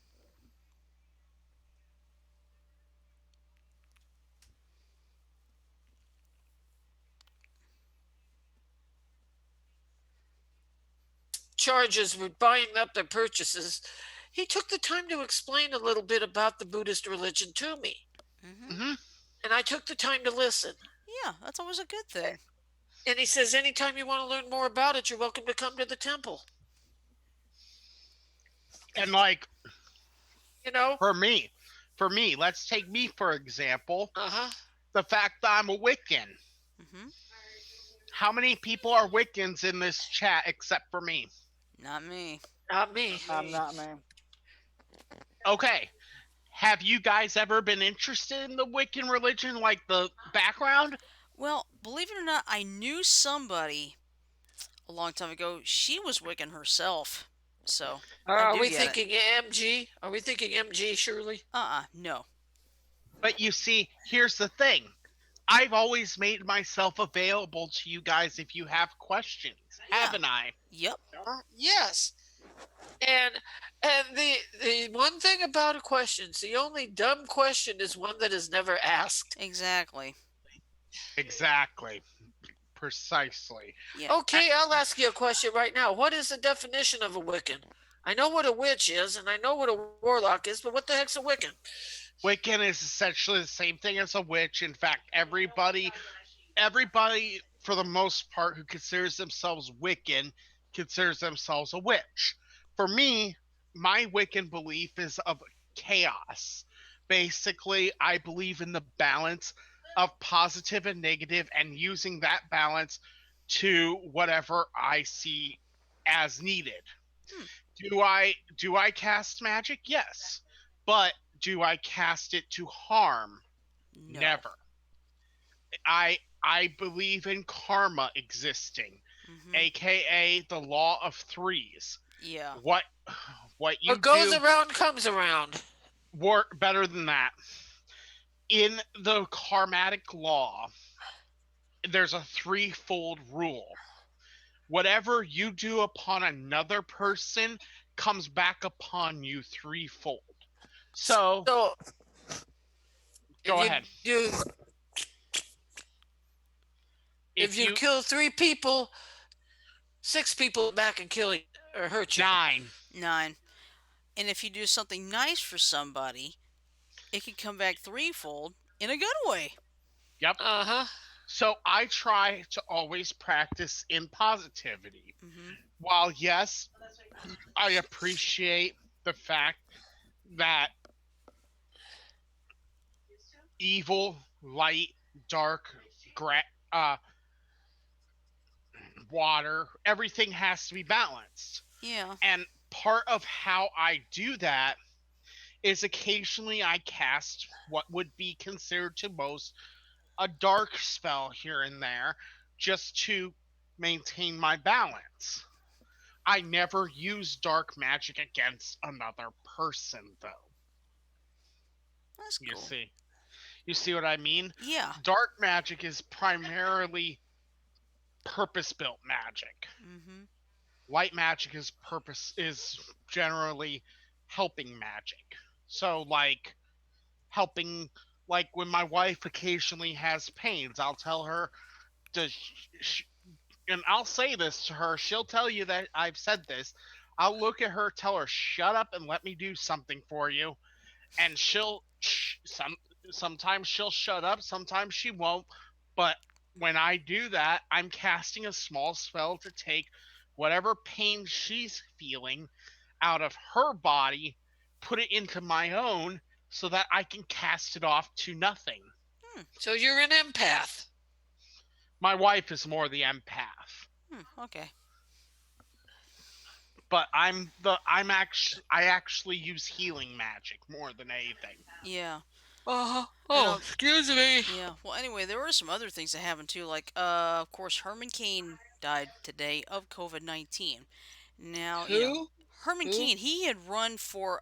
person that you ask the question to is charges with buying up their purchases. He took the time to explain a little bit about the Buddhist religion to me,
Mhm.
Hmm.
and I took the time to listen.
Yeah, that's always a good thing.
And he says, anytime you want to learn more about it, you're welcome to come to the temple.
And like
You know?
for me, let's take me for example.
Uh huh.
The fact that I'm a Wiccan.
Mhm.
How many people are Wiccans in this chat except for me?
Not me.
Not me.
Not me.
Okay. Have you guys ever been interested in the Wiccan religion, like the background?
Well, believe it or not, I knew somebody a long time ago. She was Wiccan herself. So, I
Are
do
we
get it.
thinking MG? Are we thinking MG, Shirley?
No.
But you see, here's the thing. I've always made myself available to you guys if you have questions,
Yeah.
haven't I?
Yep.
Yes. And the one thing about a question, the only dumb question is one that is never asked.
Exactly.
Exactly. Precisely.
Yeah.
Okay, I'll ask you a question right now. What is the definition of a Wiccan? I know what a witch is, and I know what a warlock is, but what the heck's a Wiccan?
Wiccan is essentially the same thing as a witch. In fact, everybody for the most part who considers themselves Wiccan considers themselves a witch. For me, my Wiccan belief is of chaos. Basically, I believe in the balance of positive and negative and using that balance to whatever I see as needed.
Hmm.
Do I cast magic? Yes. But do I cast it to harm?
No.
Never. I believe in karma existing,
Mm-hmm.
aka the law of threes.
Yeah.
What what you
What goes
do
around comes around.
work better than that. In the karmatic law, there's a threefold rule. Whatever you do upon another person comes back upon you threefold. So,
So if
go
you
ahead.
do, if
If
you
you
kill 3 people, 6 people back and kill you or hurt you.
nine,
9. And if you do something nice for somebody, it can come back threefold in a good way.
yep.
Uh huh.
So I try to always practice in positivity.
Mm-hmm.
While yes, I appreciate the fact that evil, light, dark, uh, water, everything has to be balanced.
Yeah.
And part of how I do that is occasionally I cast what would be considered to most a dark spell here and there just to maintain my balance. I never use dark magic against another person though.
That's
You
cool.
see. You see what I mean?
Yeah.
Dark magic is primarily purpose built magic.
Mm-hmm.
Light magic is generally helping magic. So like helping like when my wife occasionally has pains, I'll tell her to and I'll say this to her. She'll tell you that I've said this. I'll look at her, tell her shut up and let me do something for you, and sometimes she'll shut up, sometimes she won't. But when I do that, I'm casting a small spell to take whatever pain she's feeling out of her body, put it into my own, so that I can cast it off to nothing.
Hmm.
So you're an empath.
My wife is more the empath,
Okay.
but I actually use healing magic more than anything.
Yeah.
Uh huh.
And
Oh, excuse me.
yeah. Well, anyway, there were some other things that happened too. Like, of course, Herman Cain died today of COVID-19. Now,
Who?
Herman
Who?
Cain, he had run for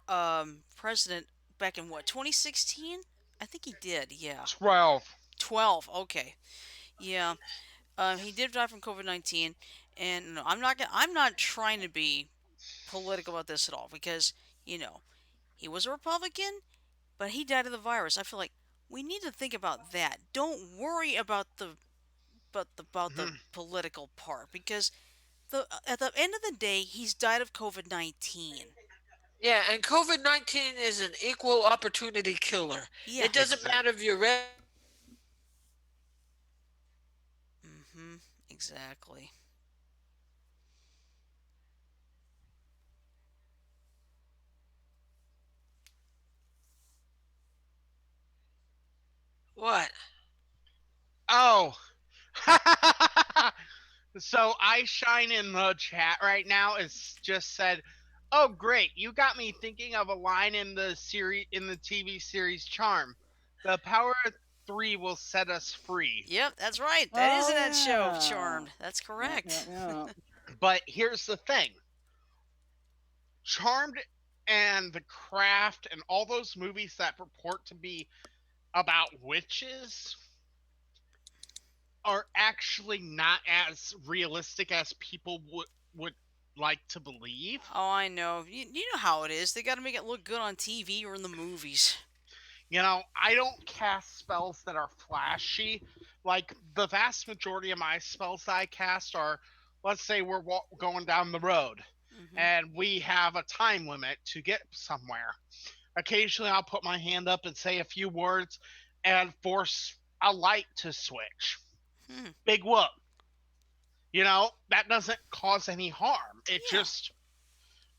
president back in what, 2016? I think he did. Yeah.
12.
12. Okay. Yeah. He did die from COVID-19, and no, I'm not trying to be political about this at all because you know he was a Republican, but he died of the virus. I feel like we need to think about that. Don't worry about the
Mhm.
political part because the at the end of the day, he's died of COVID-19.
Yeah, and COVID-19 is an equal opportunity killer.
Yeah.
It doesn't matter if you're red.
Mhm. Exactly.
What?
Oh. So I shine in the chat right now is just said, "Oh great, you got me thinking of a line in the TV series Charm. The power of 3 will set us free."
Yep, that's right. That is
Oh
in that show,
yeah.
Charmed. That's
Yeah, yeah,
correct.
yeah.
But here's the thing. Charmed and The Craft and all those movies that purport to be about witches are actually not as realistic as people would like to believe.
Oh, I know. You know how it is. They got to make it look good on TV or in the movies.
You know, I don't cast spells that are flashy. Like the vast majority of my spells that I cast are, let's say we're going down the road
Mhm.
and we have a time limit to get somewhere. Occasionally, I'll put my hand up and say a few words and force a light to switch.
Hmm.
Big whoop. You know, that doesn't cause any harm.
Yeah.
It's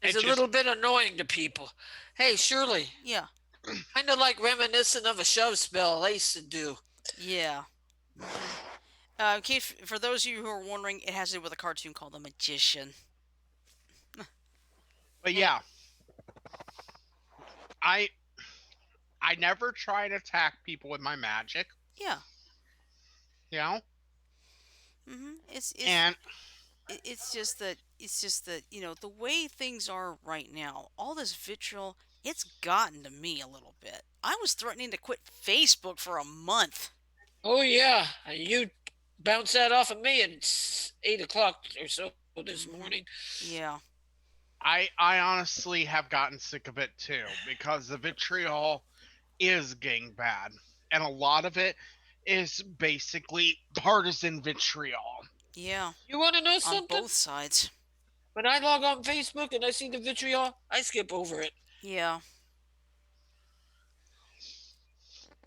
It
a
just,
little bit annoying to people. Hey, Shirley,
Yeah.
kind of like reminiscent of a shove spell I used to do.
Yeah. hmm Keith, for those of you who are wondering, it has to do with a cartoon called The Magician.
But
Mm.
yeah, I I never try to attack people with my magic,
Yeah.
you know?
It's
And
it's just that the way things are right now, all this vitriol, it's gotten to me a little bit. I was threatening to quit Facebook for a month.
Oh yeah, you bounced that off of me at 8 o'clock or so this morning.
hmm Yeah.
I honestly have gotten sick of it too because the vitriol is getting bad. And a lot of it is basically partisan vitriol.
Yeah.
You want to know
On
something?
both sides.
When I log on Facebook and I see the vitriol, I skip over it.
Yeah.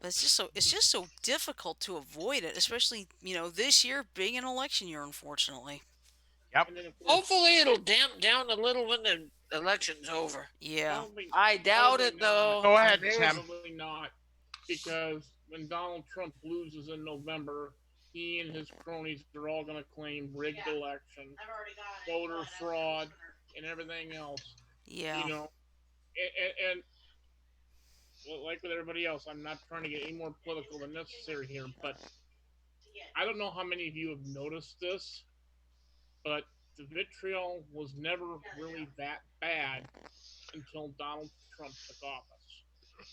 But it's just so difficult to avoid it, especially this year being an election year, unfortunately.
Yep.
And then of course,
Hopefully, it'll damp down a little when the election's over.
Yeah.
I doubt
probably
it
not.
though.
Go ahead, Tim.
Probably not, because when Donald Trump loses in November, he and his cronies are all going to claim rigged election, voter fraud, and everything else. You
Yeah.
know, and well, like with everybody else, I'm not trying to get any more political than necessary here, but I don't know how many of you have noticed this, but the vitriol was never really that bad until Donald Trump took office.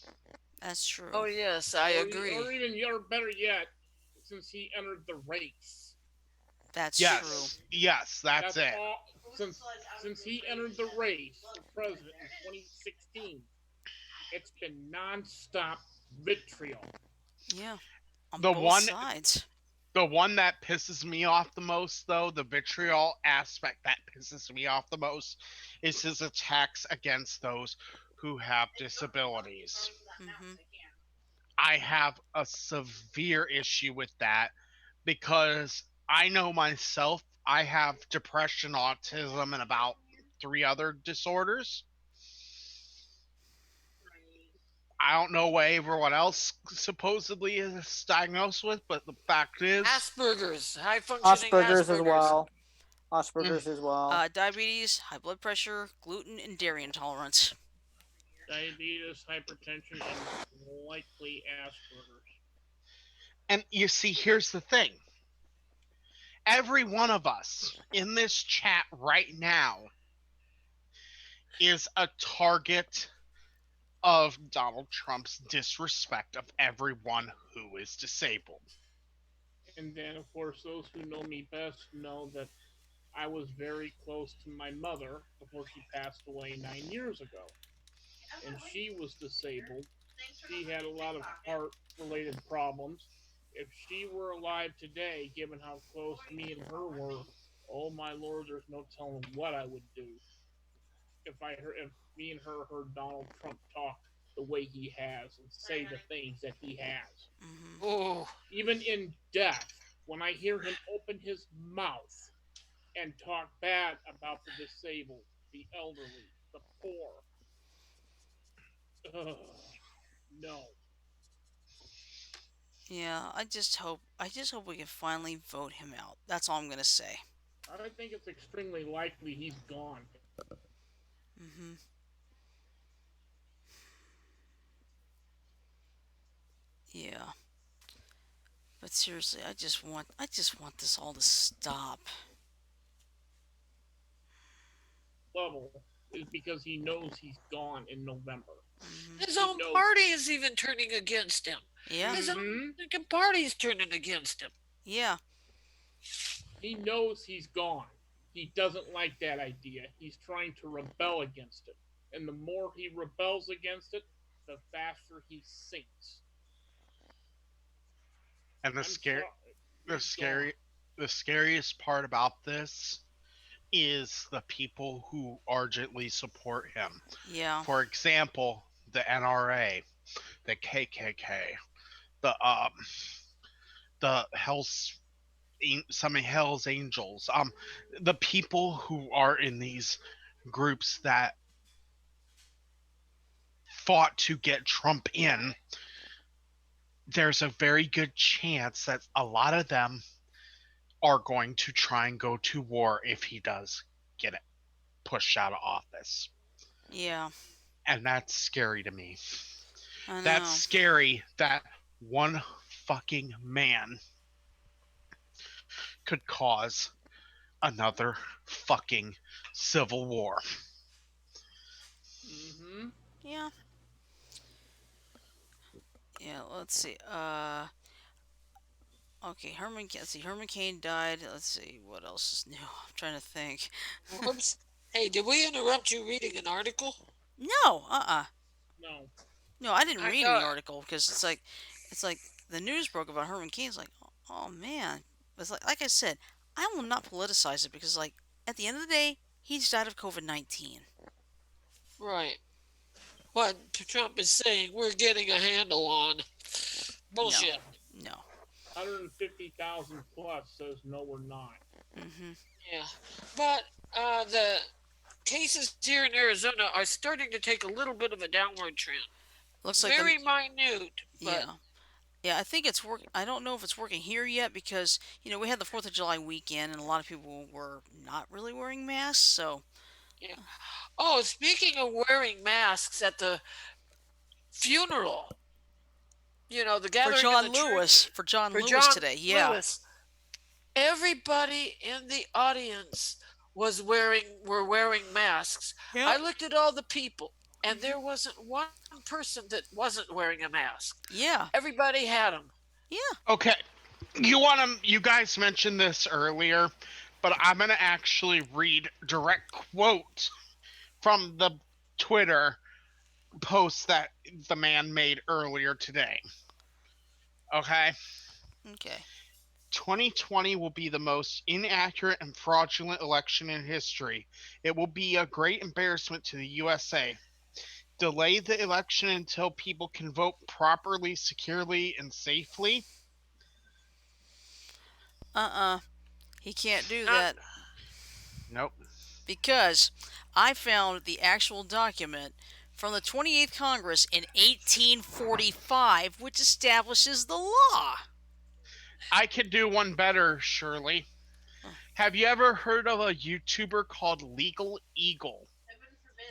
That's
Oh
true.
yes, I
Or
agree.
even or better yet, since he entered the race.
That's true.
Yes. Yes, that's
That's
it.
all. Since he entered the race for president in 2016, it's been nonstop vitriol.
Yeah. On
The
both
one
sides.
the one that pisses me off the most though, the vitriol aspect that pisses me off the most is his attacks against those who have disabilities.
hmm
I have a severe issue with that because I know myself I have depression, autism, and about three other disorders. I don't know what everyone else supposedly is diagnosed with, but the fact is,
Asperger's, high functioning
Asperger's as
Asperger's.
well.
mm,
Asperger's as well.
Diabetes, high blood pressure, gluten, and dairy intolerance.
Diabetes, hypertension, and likely Asperger's.
and you see, here's the thing: every one of us in this chat right now is a target of Donald Trump's disrespect of everyone who is disabled.
And then, of course, those who know me best know that I was very close to my mother before she passed away 9 years ago. And she was disabled. She had a lot of heart related problems. If she were alive today, given how close me and her were, oh my lord, there's no telling what I would do if me and her heard Donald Trump talk the way he has and say the things that he has.
hmm
Oh,
Even in death, when I hear him open his mouth and talk bad about the disabled, the elderly, the poor, ugh, no.
Yeah, I just hope we can finally vote him out. That's all I'm gonna say.
I think it's extremely likely he's gone.
hmm Yeah, but seriously, I just want this all to stop.
Level is because he knows he's gone in November.
hmm
his
He
own
knows.
party is even turning against him.
Yeah,
His own
Mm-hmm.
freaking party's turning against him.
yeah,
He knows he's gone. He doesn't like that idea. He's trying to rebel against it. And the more he rebels against it, the faster he sinks.
And
I'm sorry.
the
He's gone.
the scariest part about this is the people who ardently support him.
yeah,
For example, the NRA, the KKK, the the Hell's some Hell's Angels, the people who are in these groups that fought to get Trump in there's a very good chance that a lot of them are going to try and go to war if he does get it pushed out of office.
Yeah,
And that's scary to me.
I
That's
know.
scary that one fucking man could cause another fucking civil war.
Mm-hmm.
Yeah, yeah. Let's see. Okay. Let's see. Herman Cain died. Let's see. What else is new? I'm trying to think.
Whoops. Hey, did we interrupt you reading an article?
No.
No.
No, I didn't
I
read any
thought,
article because it's like the news broke about Herman Cain. It's like, oh man. It's like I said, I will not politicize it because like at the end of the day, he just died of COVID-19.
right. What Trump is saying, we're getting a handle on.
No,
Bullshit.
no.
150,000 plus says no, we're not.
Mhm.
Yeah. But the cases here in Arizona are starting to take a little bit of a downward trend.
Looks like the
Very minute, but
yeah. Yeah, I think it's work. I don't know if it's working here yet because we had the Fourth of July weekend and a lot of people were not really wearing masks. So
yeah. Oh, speaking of wearing masks at the funeral, the
for
gathering in
John
the
Lewis,
church
for John
for
Lewis
John
today, yeah,
Lewis, everybody in the audience were wearing masks.
yep,
I looked at all the people, and
hmm
there wasn't one person that wasn't wearing a mask.
yeah,
Everybody had them.
yeah.
Okay, you guys mentioned this earlier, but I'm going to actually read direct quote from the Twitter post that the man made earlier today. Okay?
Okay.
2020 will be the most inaccurate and fraudulent election in history. It will be a great embarrassment to the USA. Delay the election until people can vote properly, securely, and safely.
He can't do
Not
that
Nope.
because I found the actual document from the 28th Congress in 1845, which establishes the law.
I could do one better, Shirley. Have you ever heard of a YouTuber called Legal Eagle?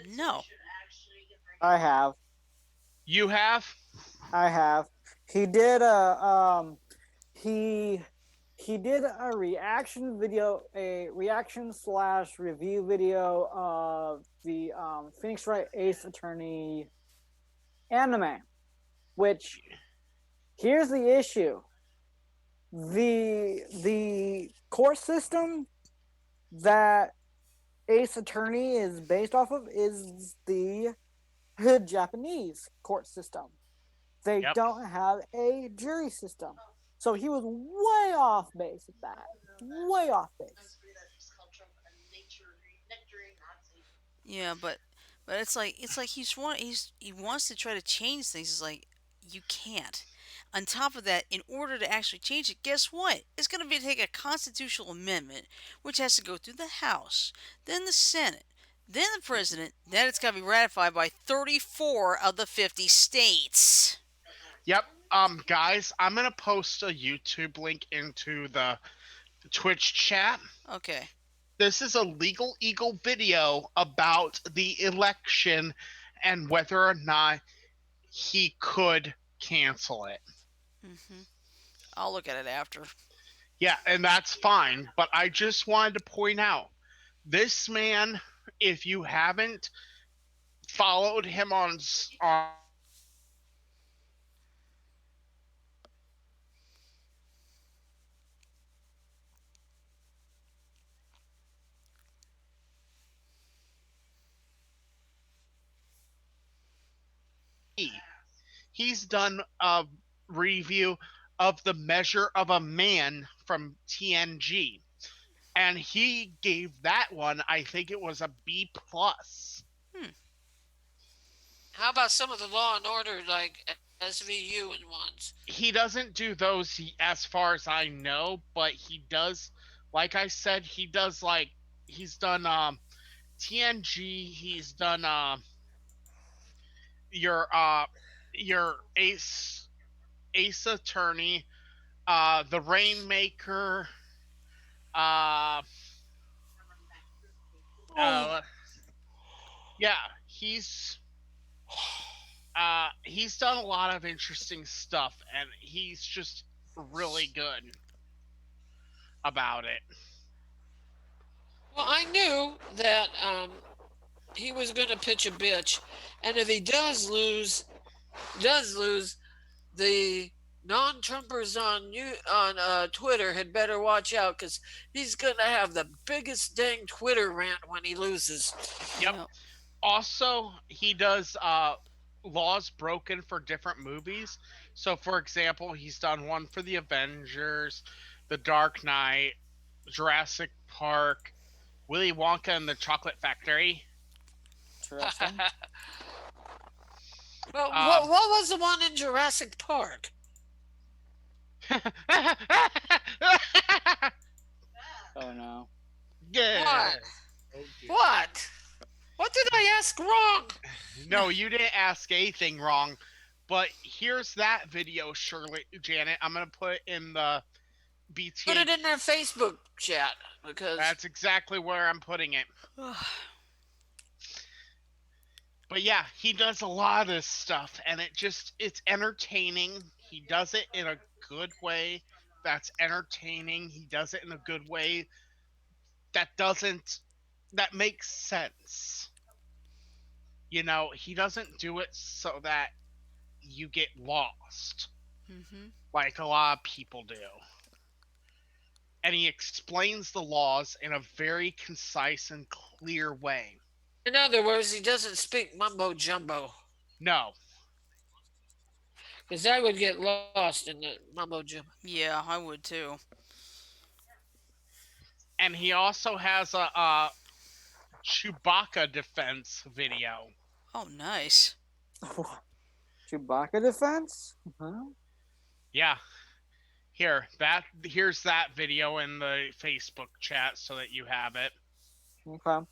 No.
I have.
You have?
I have. He did he he did a reaction video, a reaction slash review video of the Phoenix Wright Ace Attorney anime. Which here's the issue: the court system that Ace Attorney is based off of is the Japanese court system. They
Yep.
don't have a jury system. So he was way off base with that. Way off base.
Yeah, but it's like he wants to try to change things. It's like you can't. On top of that, in order to actually change it, guess what? It's going to be take a constitutional amendment, which has to go through the House, then the Senate, then the President, then it's got to be ratified by 34 of the 50 states.
Yep. Guys, I'm gonna post a YouTube link into the Twitch chat.
Okay.
This is a Legal Eagle video about the election and whether or not he could cancel it.
Mhm. I'll look at it after.
Yeah, and that's fine. But I just wanted to point out this man, if you haven't followed him on he's done a review of the measure of a man from TNG. And he gave that one, I think it was a B plus.
Hmm.
how about some of the Law and Order like SVU and ones?
He doesn't do those as far as I know, but he does, like I said, he does like he's done TNG, he's done your your ace Ace Attorney, the Rainmaker, uh,
Oh,
uh, yeah, he's done a lot of interesting stuff, and he's just really good about it.
well, I knew that he was going to pitch a bitch, and if he does lose, the non-Trumpers on Twitter had better watch out because he's going to have the biggest dang Twitter rant when he loses.
Yep.
Yep.
Also, he does laws broken for different movies. So, for example, he's done one for the Avengers, The Dark Knight, Jurassic Park, Willy Wonka and the Chocolate Factory.
Interesting.
But
Um,
what was the one in Jurassic Park?
Oh no.
Yeah.
What?
Oh dear.
What? What did I ask wrong?
No, you didn't ask anything wrong. But here's that video, Shirley Janet. I'm gonna put in the
Put
BTA.
it in their Facebook chat because
That's exactly where I'm putting it. But yeah, he does a lot of this stuff, and it's entertaining. He does it in a good way that's entertaining. He does it in a good way that doesn't that makes sense. He doesn't do it so that you get lost
Mm-hmm.
like a lot of people do. And he explains the laws in a very concise and clear way.
in other words, he doesn't speak mumbo jumbo
No.
because I would get lost in the mumbo jumbo.
Yeah, I would too.
And he also has a Chewbacca defense video.
Oh, nice.
Chewbacca defense? Huh?
Yeah. Here's that video in the Facebook chat so that you have it.
Okay.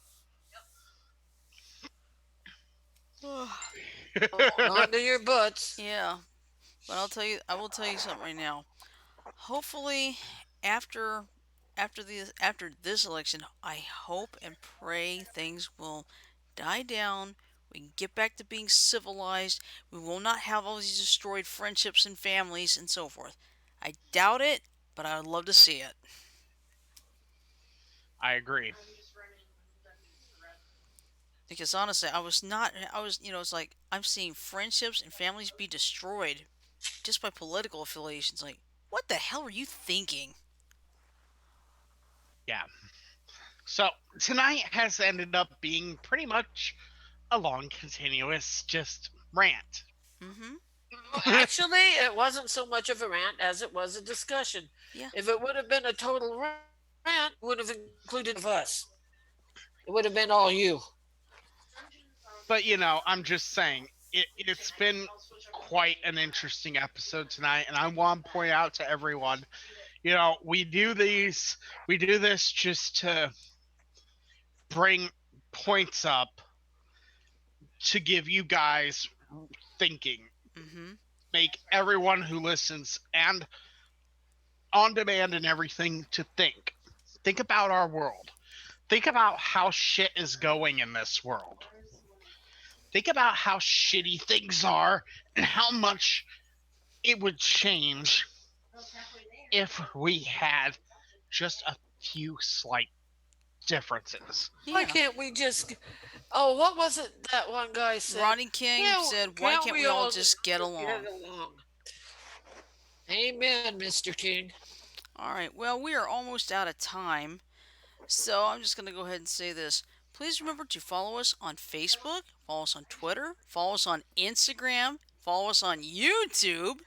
Onto your butts.
Yeah, but I will tell you something right now. Hopefully, after after this election, I hope and pray things will die down. We can get back to being civilized. We will not have all these destroyed friendships and families and so forth. I doubt it, but I would love to see it.
I agree.
Because honestly, I was not. I was, it's like I'm seeing friendships and families be destroyed just by political affiliations. Like, what the hell were you thinking?
Yeah. So tonight has ended up being pretty much a long, continuous just rant.
Mm-hmm.
Actually, it wasn't so much of a rant as it was a discussion.
Yeah.
If it would have been a total rant, it would have included of us. It would have been all you.
But I'm just saying it's been quite an interesting episode tonight, and I want to point out to everyone, we do this just to bring points up to give you guys thinking,
Mm-hmm.
make everyone who listens and on demand and everything to think about our world, think about how shit is going in this world, think about how shitty things are and how much it would change if we had just a few slight differences.
Why
Yeah.
can't we just? Oh, what was it that one guy said?
Ronnie King
Can't-
said, "Why can't we all just get
Get
along?"
along? Amen, Mr. King.
All right. Well, we are almost out of time, so I'm just gonna go ahead and say this. Please remember to follow us on Facebook, follow us on Twitter, follow us on Instagram, follow us on YouTube.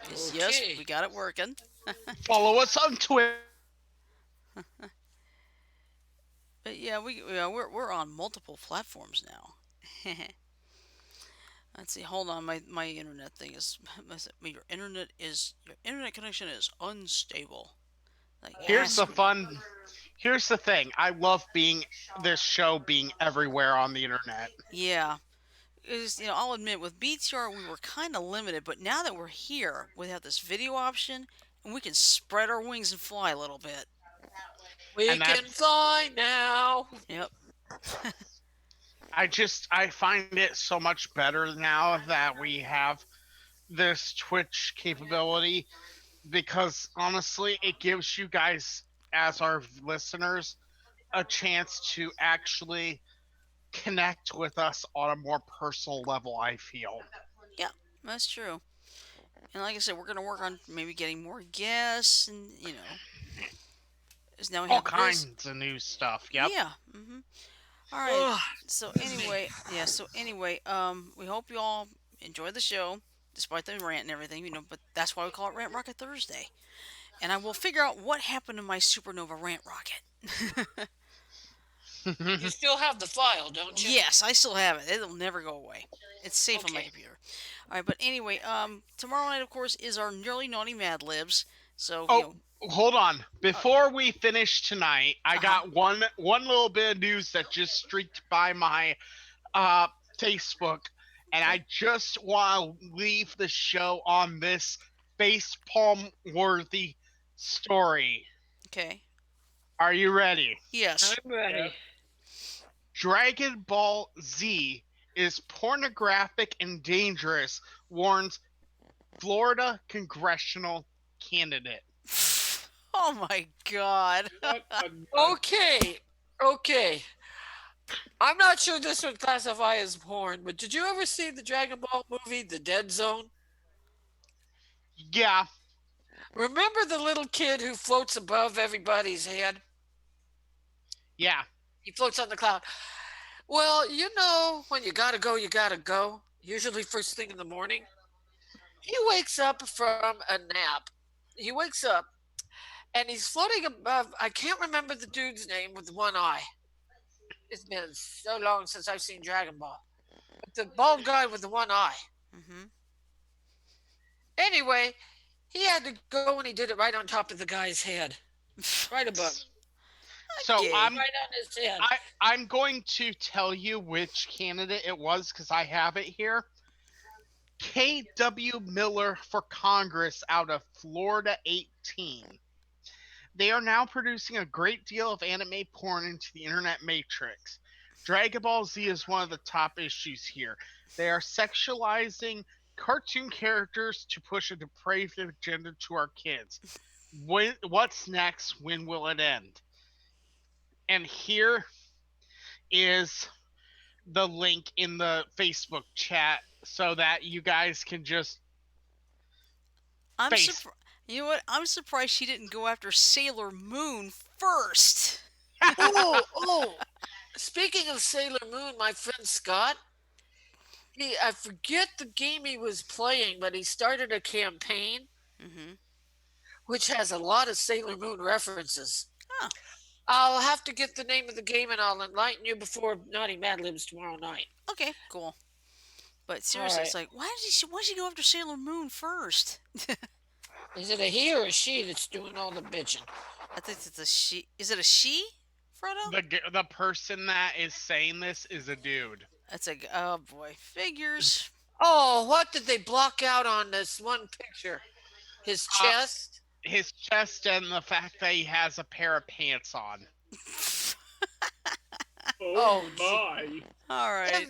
'Cause yes,
Okay.
we got it working.
Follow us on Twitter.
But yeah, we're on multiple platforms now. Let's see. Hold on, my internet thing is your internet connection is unstable. Like,
Here's the
ask me.
fun. Here's the thing. I love being this show being everywhere on the internet.
Yeah, is, I'll admit with BTR we were kind of limited, but now that we're here, we have this video option, and we can spread our wings and fly a little bit.
We
And
can
that's
fly now.
Yep.
I find it so much better now that we have this Twitch capability, because honestly, it gives you guys, as our listeners, a chance to actually connect with us on a more personal level, I feel.
Yep, that's true. And like I said, we're gonna work on maybe getting more guests, and as now we
All
have this.
kinds of new stuff. Yep.
Yeah. All right.
Ugh,
So
excuse me.
anyway, yeah. So anyway, we hope you all enjoy the show, despite the rant and everything. But that's why we call it Rant Rocket Thursday. And I will figure out what happened to my supernova rant rocket.
You still have the file, don't you?
Yes, I still have it. It'll never go away. It's safe on my
Okay.
computer. All right, but anyway, tomorrow night, of course, is our nearly naughty Mad Libs. So
Oh, hold on.
uh,
Before we finish tonight, I
uh-huh.
got one little bit of news that just streaked by my uh Facebook, and
Okay.
I just want to leave the show on this facepalm worthy story.
Okay.
Are you ready?
Yes.
I'm ready.
Yes.
Dragon Ball Z is pornographic and dangerous, warns Florida congressional candidate.
Oh my God.
What a
Okay. Okay. I'm not sure this would classify as porn, but did you ever see the Dragon Ball movie, The Dead Zone?
Yeah,
Remember the little kid who floats above everybody's head?
yeah.
He floats on the cloud. Well, when you gotta go, you gotta go. Usually first thing in the morning. He wakes up from a nap. He wakes up and he's floating above. I can't remember the dude's name with one eye. It's been so long since I've seen Dragon Ball. But the bald guy with the one eye.
hmm
Anyway, he had to go and he did it right on top of the guy's head. Right above.
So
Okay.
Right on his head.
I'm going to tell you which candidate it was because I have it here. K.W. Miller for Congress out of Florida 18. They are now producing a great deal of anime porn into the internet matrix. Dragon Ball Z is one of the top issues here. They are sexualizing cartoon characters to push a depraved agenda to our kids. What's next? When will it end? And here is the link in the Facebook chat so that you guys can just
I'm
face.
surprised. You know what? I'm surprised she didn't go after Sailor Moon first.
Oh. Speaking of Sailor Moon, my friend Scott, I forget the game he was playing, but he started a campaign
Mm-hmm.
which has a lot of Sailor Moon references.
Huh.
I'll have to get the name of the game and I'll enlighten you before Naughty Mad Libs tomorrow night.
Okay, cool. But
All
seriously, it's
right.
like, why did she go after Sailor Moon first?
Is it a he or a she that's doing all the bitching?
I think it's a she. Is it a she, Frodo?
The person that is saying this is a dude.
That's a oh boy, figures.
Oh, what did they block out on this one picture? His chest?
His chest and the fact that he has a pair of pants on.
Oh,
gee.
my.
All right.
And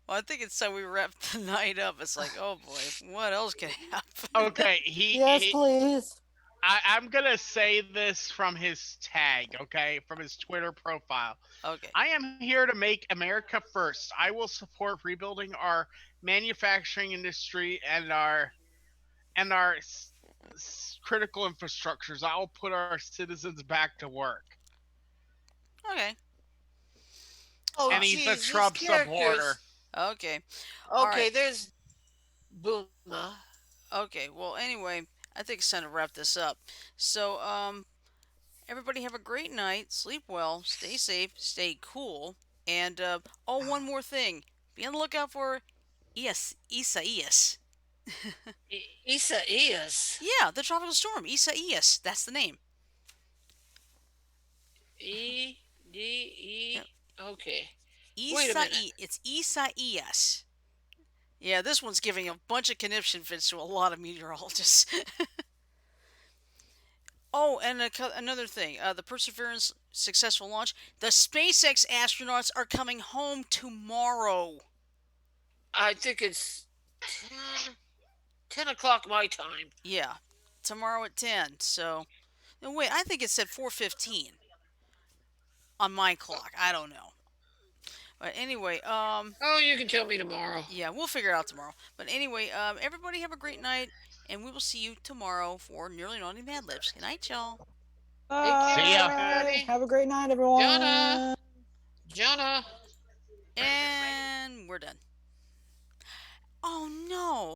Well, I think it's time we wrap the night up. It's like, oh boy, what else can happen?
Okay,
Yes, please.
I'm gonna say this from his tag, okay, from his Twitter profile.
Okay.
I am here to make America first. I will support rebuilding our manufacturing industry and our critical infrastructures. I will put our citizens back to work.
Okay.
oh,
And he's a
geez,
Trump
these characters.
supporter.
Okay. All
Okay,
right.
there's Bulma.
Okay. Well, anyway, I think it's time to wrap this up. So, everybody have a great night. Sleep well. Stay safe. Stay cool. And one more thing. Be on the lookout for Isaias.
Isaias.
Yeah, the tropical storm. Isaias. That's the name.
E D E.
Yep.
Okay. Wait a minute.
It's Isaias. Yeah, this one's giving a bunch of conniption fits to a lot of meteorologists. Oh, and another thing, the Perseverance successful launch. The SpaceX astronauts are coming home tomorrow.
I think it's 10 o'clock my time.
Yeah, tomorrow at 10. So, no, wait, I think it said 4:15 on my clock. I don't know. But anyway,
Oh, you can tell me tomorrow.
yeah, we'll figure it out tomorrow. But anyway, everybody have a great night, and we will see you tomorrow for Nearly Naughty Mad Libs. Good night, y'all.
Take care,
See ya.
everybody.
Have a great night, everyone.
Jonah.
And we're done. Oh no.